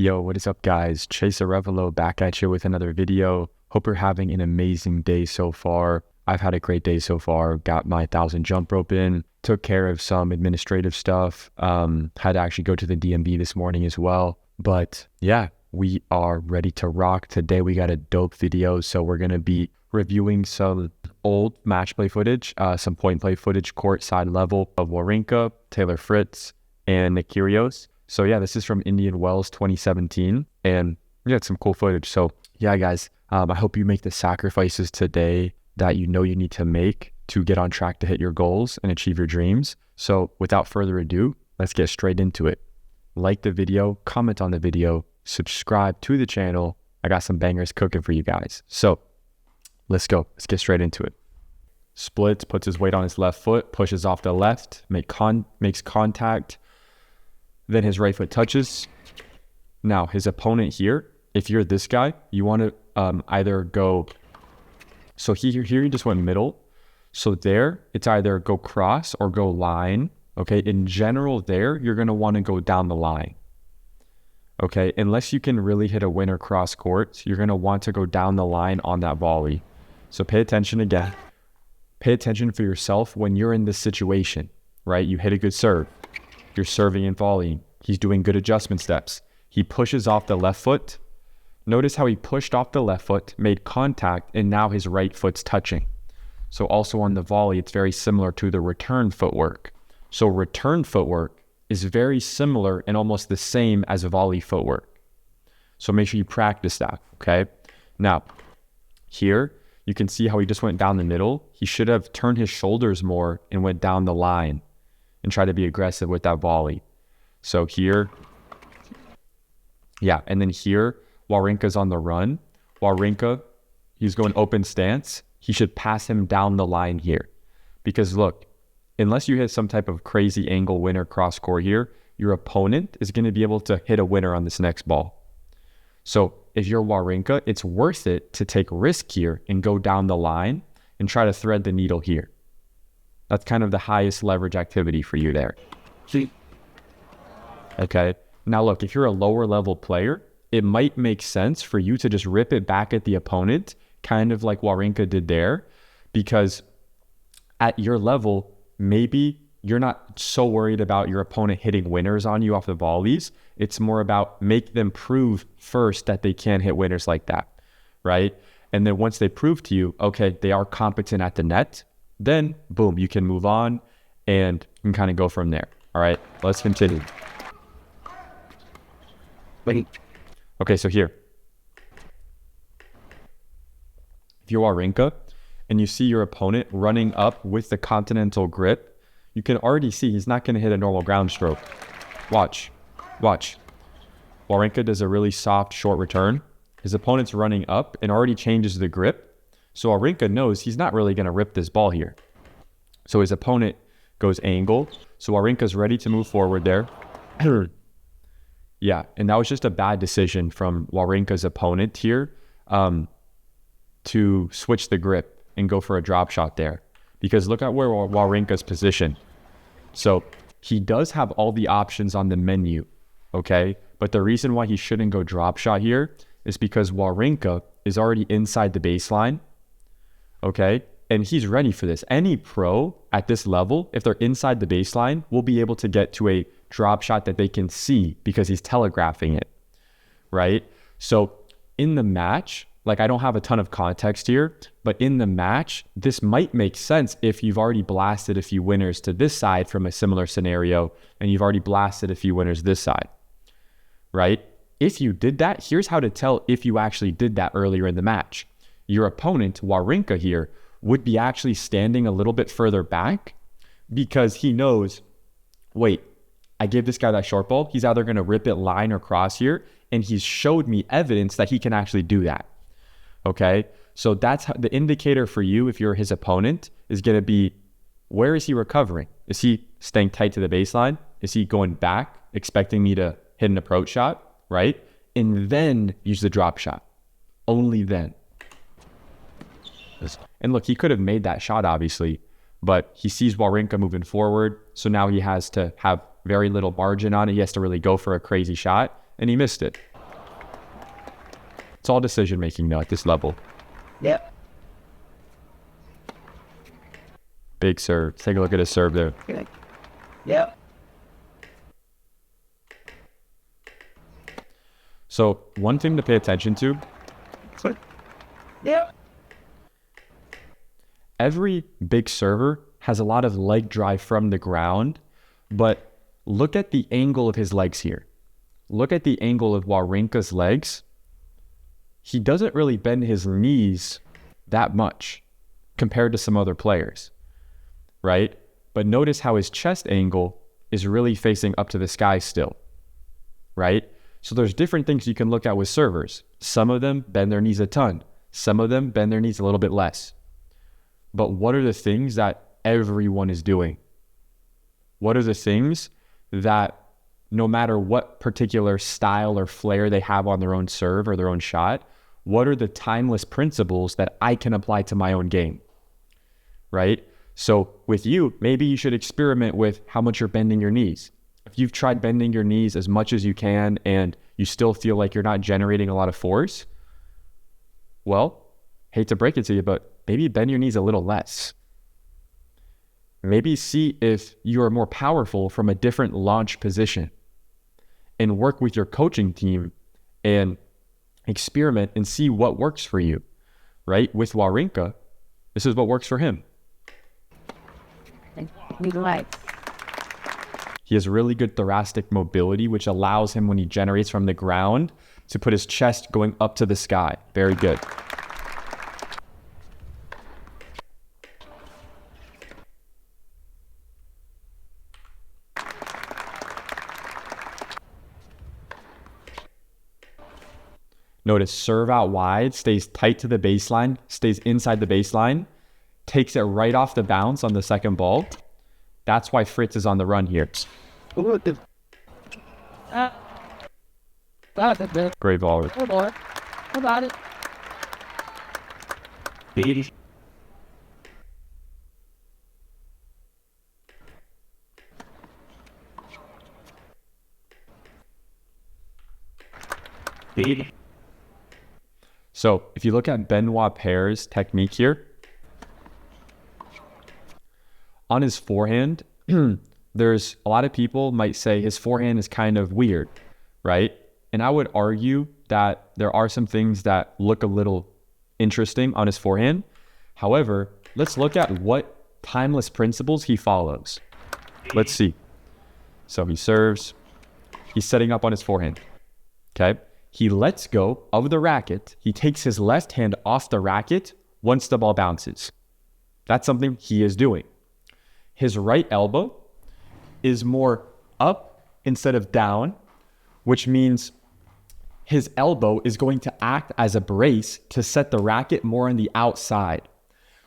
Yo, what is up guys? Chase Arevalo back at you with another video. Hope you're having an amazing day so far. I've had a great day so far. Got my 1,000 jump rope in, took care of some administrative stuff. Had to actually go to the DMV this morning as well. But yeah, we are ready to rock. Today we got a dope video. So we're going to be reviewing some old match play footage, some point play footage, courtside level of Wawrinka, Taylor Fritz, and Nick Kyrgios. So yeah, this is from Indian Wells 2017, and we got some cool footage. So yeah, guys, I hope you make the sacrifices today that you know you need to make to get on track to hit your goals and achieve your dreams. So without further ado, let's get straight into it. Like the video, comment on the video, subscribe to the channel. I got some bangers cooking for you guys. So let's go. Let's get straight into it. Splits, puts his weight on his left foot, pushes off the left, makes contact. Then his right foot touches. Now his opponent here, if you're this guy, you want to either go, so here he just went middle. So there, it's either go cross or go line. Okay, in general there, you're going to want to go down the line. Okay, unless you can really hit a winner cross court, you're going to want to go down the line on that volley. So pay attention again. Pay attention for yourself when you're in this situation, right? You hit a good serve. You're serving and volleying. He's doing good adjustment steps. He pushes off the left foot. Notice how he pushed off the left foot, made contact, and now his right foot's touching. So also on the volley, it's very similar to the return footwork. So return footwork is very similar and almost the same as volley footwork. So make sure you practice that, okay? Now, here, you can see how he just went down the middle. He should have turned his shoulders more and went down the line and try to be aggressive with that volley. So here, yeah, and then here, Wawrinka's on the run. Wawrinka, he's going open stance. He should pass him down the line here. Because look, unless you hit some type of crazy angle winner cross court here, your opponent is going to be able to hit a winner on this next ball. So if you're Wawrinka, it's worth it to take risk here and go down the line and try to thread the needle here. That's kind of the highest leverage activity for you there. See? Okay. Now look, if you're a lower level player, it might make sense for you to just rip it back at the opponent, kind of like Wawrinka did there, because at your level, maybe you're not so worried about your opponent hitting winners on you off the volleys. It's more about make them prove first that they can hit winners like that, right? And then once they prove to you, okay, they are competent at the net, then boom, you can move on and you can kind of go from there. All right, let's continue. Okay, so here, if you're Wawrinka and you see your opponent running up with the continental grip, you can already see he's not going to hit a normal ground stroke. Watch. Wawrinka does a really soft short return. His opponent's running up and already changes the grip. So Wawrinka knows he's not really going to rip this ball here. So his opponent goes angle. So Wawrinka's ready to move forward there. Yeah, and that was just a bad decision from Wawrinka's opponent here to switch the grip and go for a drop shot there. Because look at where Wawrinka's positioned. So he does have all the options on the menu, okay? But the reason why he shouldn't go drop shot here is because Wawrinka is already inside the baseline, okay? And he's ready for this. Any pro at this level, if they're inside the baseline, will be able to get to a drop shot that they can see because he's telegraphing it, right? So in the match, like I don't have a ton of context here, but in the match, this might make sense if you've already blasted a few winners to this side from a similar scenario and you've already blasted a few winners this side, right? If you did that, here's how to tell if you actually did that earlier in the match. Your opponent, Wawrinka here, would be actually standing a little bit further back because he knows, wait, I gave this guy that short ball. He's either going to rip it line or cross here, and he's showed me evidence that he can actually do that. Okay, so that's how, the indicator for you if you're his opponent is going to be, where is he recovering? Is he staying tight to the baseline? Is he going back, expecting me to hit an approach shot, right? And then use the drop shot. Only then. And look, he could have made that shot, obviously, but he sees Wawrinka moving forward, so now he has to have very little margin on it. He has to really go for a crazy shot, and he missed it. all decision making now at this level. Yep. Big serve. Take a look at his serve there. Yep. So one thing to pay attention to, Yep. every big server has a lot of leg drive from the ground, but look at the angle of his legs here. Look at the angle of Wawrinka's legs. He doesn't really bend his knees that much compared to some other players, right? But notice how his chest angle is really facing up to the sky still, right? So there's different things you can look at with servers. Some of them bend their knees a ton. Some of them bend their knees a little bit less. But what are the things that everyone is doing? What are the things that no matter what particular style or flair they have on their own serve or their own shot, what are the timeless principles that I can apply to my own game, right? So with you, maybe you should experiment with how much you're bending your knees. If you've tried bending your knees as much as you can and you still feel like you're not generating a lot of force, well, hate to break it to you, but maybe bend your knees a little less. Maybe see if you are more powerful from a different launch position and work with your coaching team and experiment and see what works for you, right? With Wawrinka, this is what works for him. He has really good thoracic mobility, which allows him when he generates from the ground to put his chest going up to the sky. Very good. Notice serve out wide, stays tight to the baseline, stays inside the baseline, takes it right off the bounce on the second ball. That's why Fritz is on the run here. Great ball. How about it? So if you look at Benoit Paire's technique here, on his forehand, there's a lot of people might say his forehand is kind of weird, right? And I would argue that there are some things that look a little interesting on his forehand. However, let's look at what timeless principles he follows. Let's see. So he serves, he's setting up on his forehand, okay? He lets go of the racket. He takes his left hand off the racket once the ball bounces. That's something he is doing. His right elbow is more up instead of down, which means his elbow is going to act as a brace to set the racket more on the outside.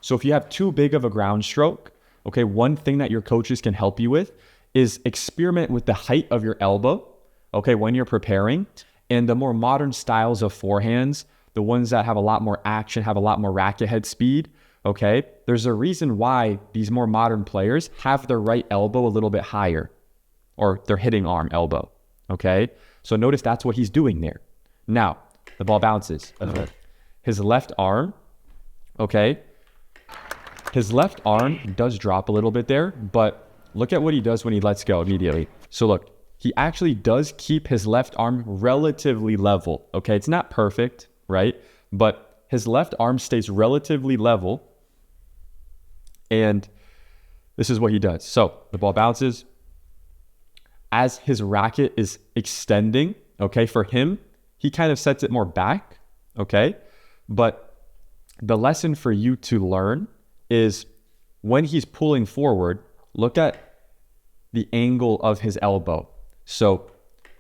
So if you have too big of a ground stroke, okay, one thing that your coaches can help you with is experiment with the height of your elbow, okay, when you're preparing. And the more modern styles of forehands, the ones that have a lot more action, have a lot more racket head speed, okay? There's a reason why these more modern players have their right elbow a little bit higher, or their hitting arm elbow, okay? So notice that's what he's doing there. Now, the ball bounces. His left arm, okay? His left arm does drop a little bit there, but look at what he does when he lets go immediately. So look, he actually does keep his left arm relatively level, okay? It's not perfect, right? But his left arm stays relatively level, and this is what he does. So the ball bounces. As his racket is extending, okay, for him, he kind of sets it more back, okay? But the lesson for you to learn is when he's pulling forward, look at the angle of his elbow. So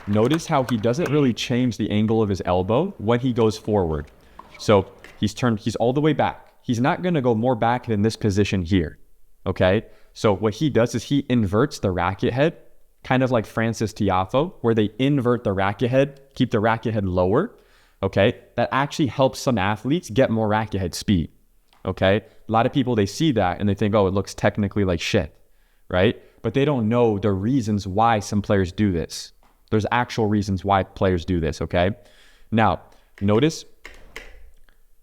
notice how he doesn't really change the angle of his elbow when he goes forward. So he's all the way back. He's not going to go more back than this position here, okay? So what he does is he inverts the racket head, kind of like Francis Tiafoe, where they invert the racket head, keep the racket head lower, okay? That actually helps some athletes get more racket head speed, okay? A lot of people, they see that and they think, oh, it looks technically like shit, right? But they don't know the reasons why some players do this. There's actual reasons why players do this, okay? Now, notice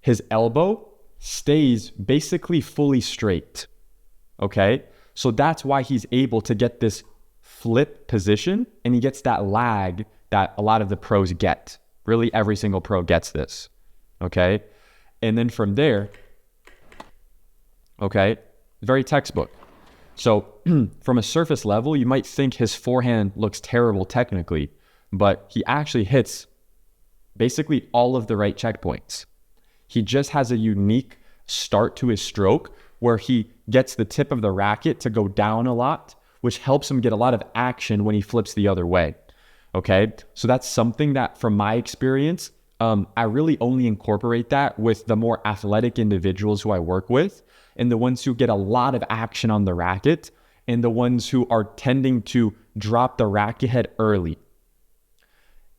his elbow stays basically fully straight. Okay? So that's why he's able to get this flip position, and he gets that lag that a lot of the pros get. Really, every single pro gets this. Okay? And then from there, okay, very textbook. So from a surface level, you might think his forehand looks terrible technically, but he actually hits basically all of the right checkpoints. He just has a unique start to his stroke where he gets the tip of the racket to go down a lot, which helps him get a lot of action when he flips the other way. Okay, so that's something that from my experience, I really only incorporate that with the more athletic individuals who I work with, and the ones who get a lot of action on the racket, and the ones who are tending to drop the racket head early.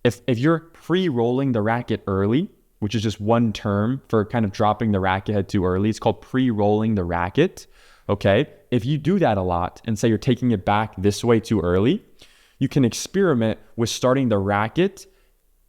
If you're pre-rolling the racket early, which is just one term for kind of dropping the racket head too early, it's called pre-rolling the racket, okay? If you do that a lot and say you're taking it back this way too early, you can experiment with starting the racket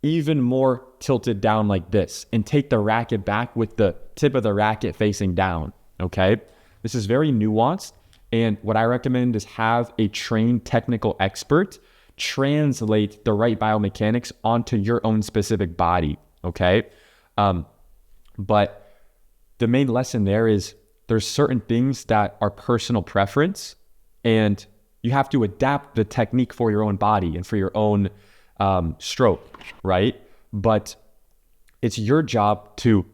even more tilted down like this and take the racket back with the tip of the racket facing down, okay? This is very nuanced, and what I recommend is have a trained technical expert translate the right biomechanics onto your own specific body, okay? But the main lesson there is there's certain things that are personal preference, and you have to adapt the technique for your own body and for your own stroke, right? But it's your job to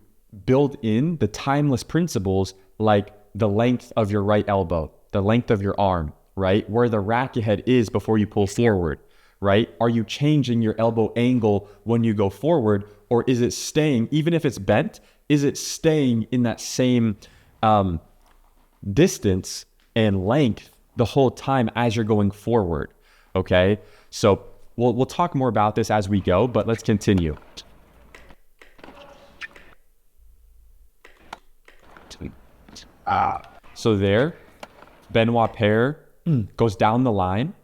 build in the timeless principles like the length of your right elbow, the length of your arm, right? Where the racket head is before you pull forward, right? Are you changing your elbow angle when you go forward, or is it staying, even if it's bent, is it staying in that same distance and length the whole time as you're going forward, okay? So we'll talk more about this as we go, but let's continue. So there, Benoit Paire goes down the line.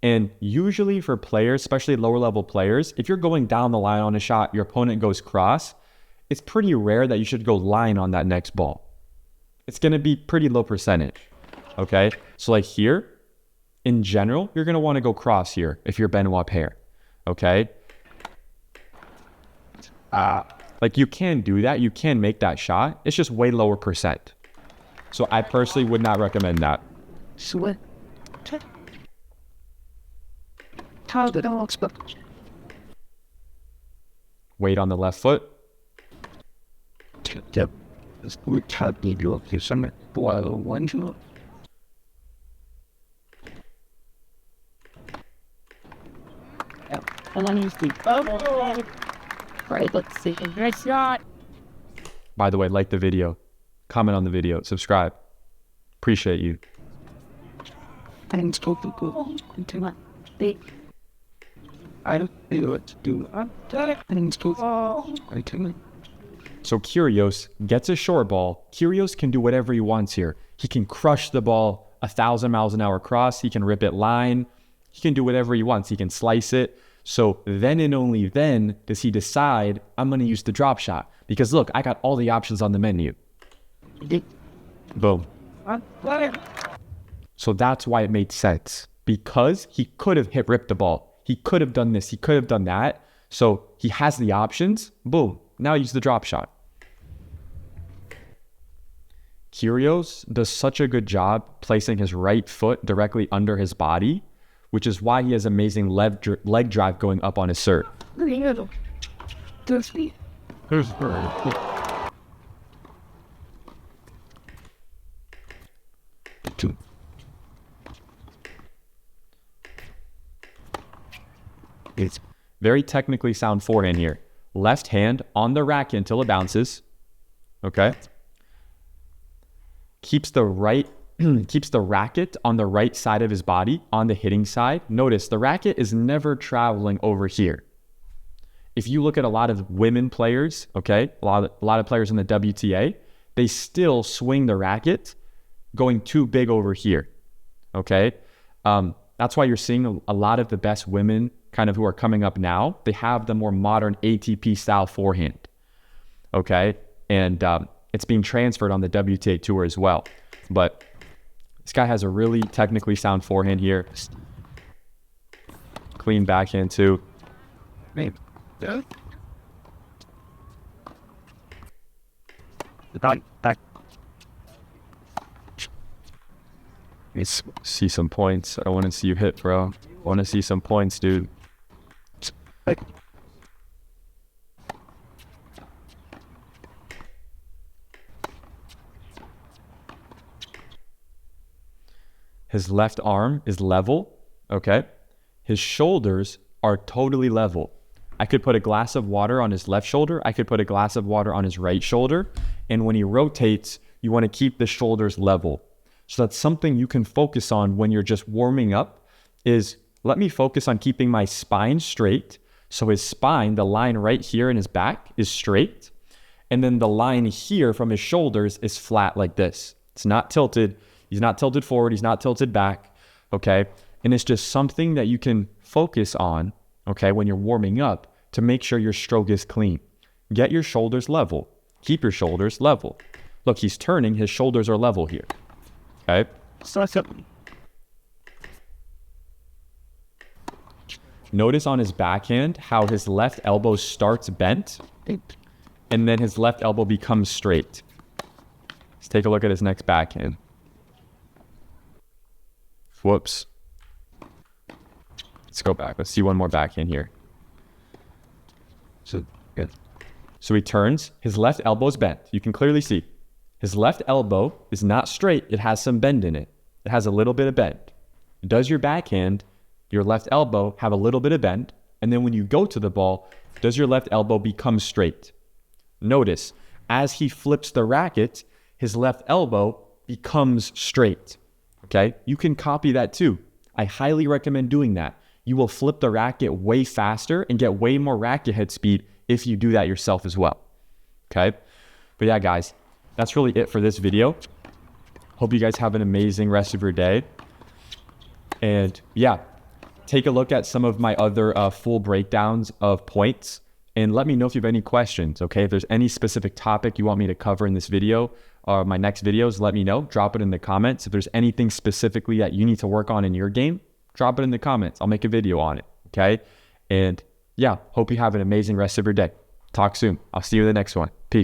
And usually for players, especially lower level players, if you're going down the line on a shot, your opponent goes cross, it's pretty rare that you should go line on that next ball. It's going to be pretty low percentage. Okay. So like here, in general, you're going to want to go cross here if you're Benoit Paire. Okay. Like you can do that. You can make that shot. It's just way lower percent. So I personally would not recommend that. Sweat. Weight on the left foot. Right, let's see. Nice shot. By the way, like the video, comment on the video, subscribe. Appreciate you. I don't know what to do. So Kyrgios gets a short ball. Kyrgios can do whatever he wants here. He can crush the ball 1,000 miles an hour cross. He can rip it line. He can do whatever he wants. He can slice it. So then and only then does he decide, I'm going to use the drop shot. Because look, I got all the options on the menu. Boom. So that's why it made sense. Because he could have ripped the ball. He could have done this. He could have done that. So he has the options. Boom. Now use the drop shot. Kyrgios does such a good job placing his right foot directly under his body, which is why he has amazing leg drive going up on his serve. It's very technically sound forehand here. Left hand on the racket until it bounces. Okay. Keeps the racket on the right side of his body on the hitting side. Notice the racket is never traveling over here. If you look at a lot of women players, okay, a lot of players in the WTA, they still swing the racket going too big over here. Okay. That's why you're seeing a lot of the best women kind of who are coming up now. They have the more modern ATP style forehand. Okay. and it's being transferred on the WTA Tour as well. But this guy has a really technically sound forehand here. Clean backhand too. Maybe. Yeah. Back. Let's see some points. I want to see you hit, bro. I want to see some points, dude. His left arm is level, okay? His shoulders are totally level. I could put a glass of water on his left shoulder. I could put a glass of water on his right shoulder. And when he rotates, you want to keep the shoulders level. So that's something you can focus on when you're just warming up is let me focus on keeping my spine straight. So his spine, the line right here in his back is straight. And then the line here from his shoulders is flat like this. It's not tilted. He's not tilted forward. He's not tilted back. Okay. And it's just something that you can focus on, okay, when you're warming up to make sure your stroke is clean. Get your shoulders level. Keep your shoulders level. Look, he's turning. His shoulders are level here. Okay. Notice on his backhand how his left elbow starts bent and then his left elbow becomes straight. Let's take a look at his next backhand. Whoops. Let's go back. Let's see one more backhand here. So good. So he turns. His left elbow is bent. You can clearly see. His left elbow is not straight. It has some bend in it. It has a little bit of bend. Does your backhand, your left elbow, have a little bit of bend? And then when you go to the ball, does your left elbow become straight? Notice, as he flips the racket, his left elbow becomes straight. Okay? You can copy that too. I highly recommend doing that. You will flip the racket way faster and get way more racket head speed if you do that yourself as well. Okay? But yeah, guys, that's really it for this video. Hope you guys have an amazing rest of your day. And yeah, take a look at some of my other full breakdowns of points and let me know if you have any questions, okay? If there's any specific topic you want me to cover in this video or my next videos, let me know. Drop it in the comments. If there's anything specifically that you need to work on in your game, drop it in the comments. I'll make a video on it, okay? And yeah, hope you have an amazing rest of your day. Talk soon. I'll see you in the next one.